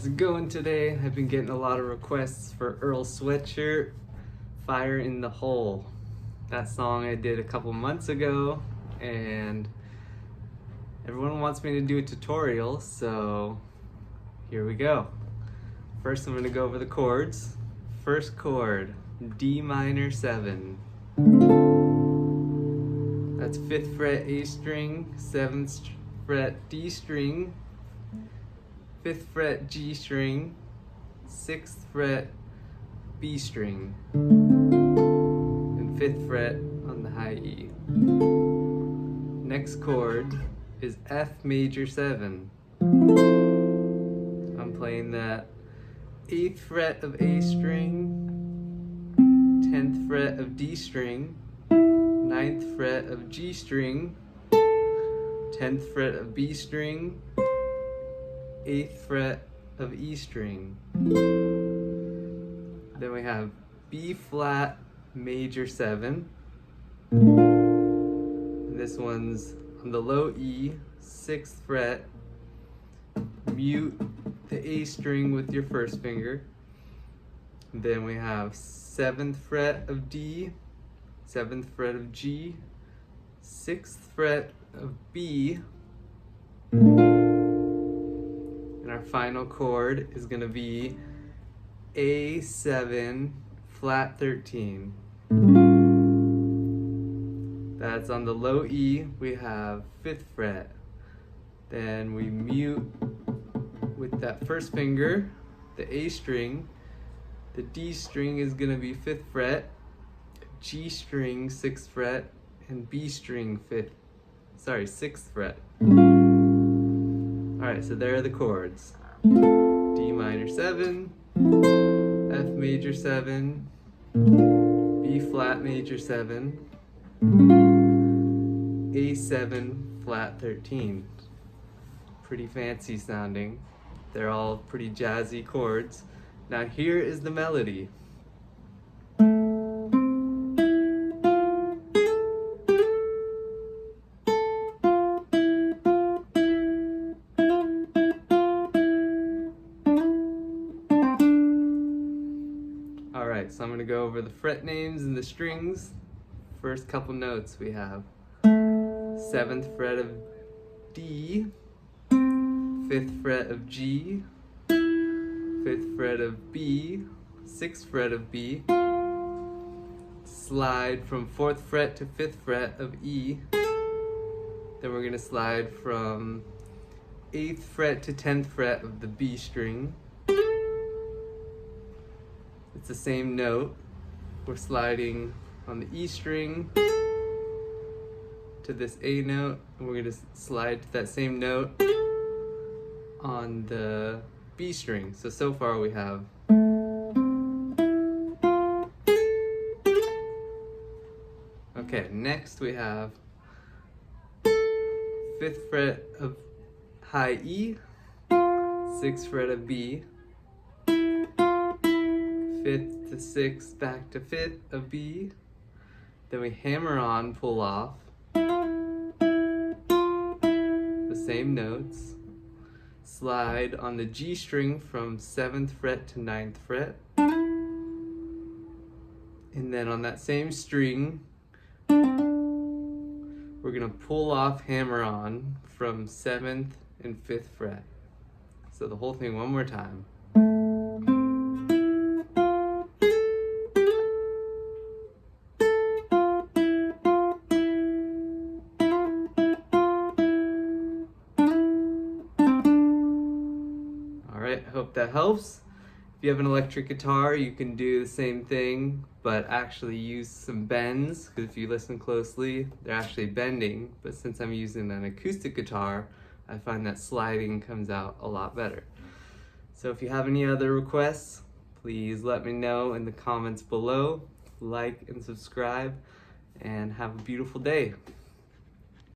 How's it going today? I've been getting a lot of requests for Earl Sweatshirt, Fire in the Hole. That song I did a couple months ago, and everyone wants me to do a tutorial, so here we go. First I'm going to go over the chords. First chord, D minor 7. That's 5th fret A string, 7th fret D string, 5th fret G string, 6th fret B string, and 5th fret on the high E. Next chord is F major 7. I'm playing that 8th fret of A string, 10th fret of D string, 9th fret of G string, 10th fret of B string, 8th fret of E string. Then we have B flat major 7. This one's on the low E, 6th fret. Mute the A string with your first finger. Then we have 7th fret of D, 7th fret of G, 6th fret of B, and our final chord is going to be A7 flat 13. That's on the low E. We have 5th fret. Then we mute with that first finger the A string. The D string is going to be 5th fret, G string 6th fret, and B string 6th fret. Alright, so there are the chords. D minor 7, F major 7, B flat major 7, A7 flat 13. Pretty fancy sounding. They're all pretty jazzy chords. Now here is the melody. Alright, so I'm going to go over the fret names and the strings. First couple notes we have 7th fret of D, 5th fret of G, 5th fret of B, 6th fret of B, slide from 4th fret to 5th fret of E, then we're going to slide from 8th fret to 10th fret of the B string. It's the same note. We're sliding on the E string to this A note, and we're going to slide to that same note on the B string. So far we have okay, next we have 5th fret of high E, 6th fret of B, 5th to 6th back to 5th of B, then we hammer on, pull off the same notes, slide on the G string from 7th fret to 9th fret, and then on that same string we're going to pull off, hammer on from 7th and 5th fret. So the whole thing one more time. Alright, I hope that helps. If you have an electric guitar, you can do the same thing, but actually use some bends, because if you listen closely, they're actually bending. But since I'm using an acoustic guitar, I find that sliding comes out a lot better. So if you have any other requests, please let me know in the comments below. Like and subscribe, and have a beautiful day.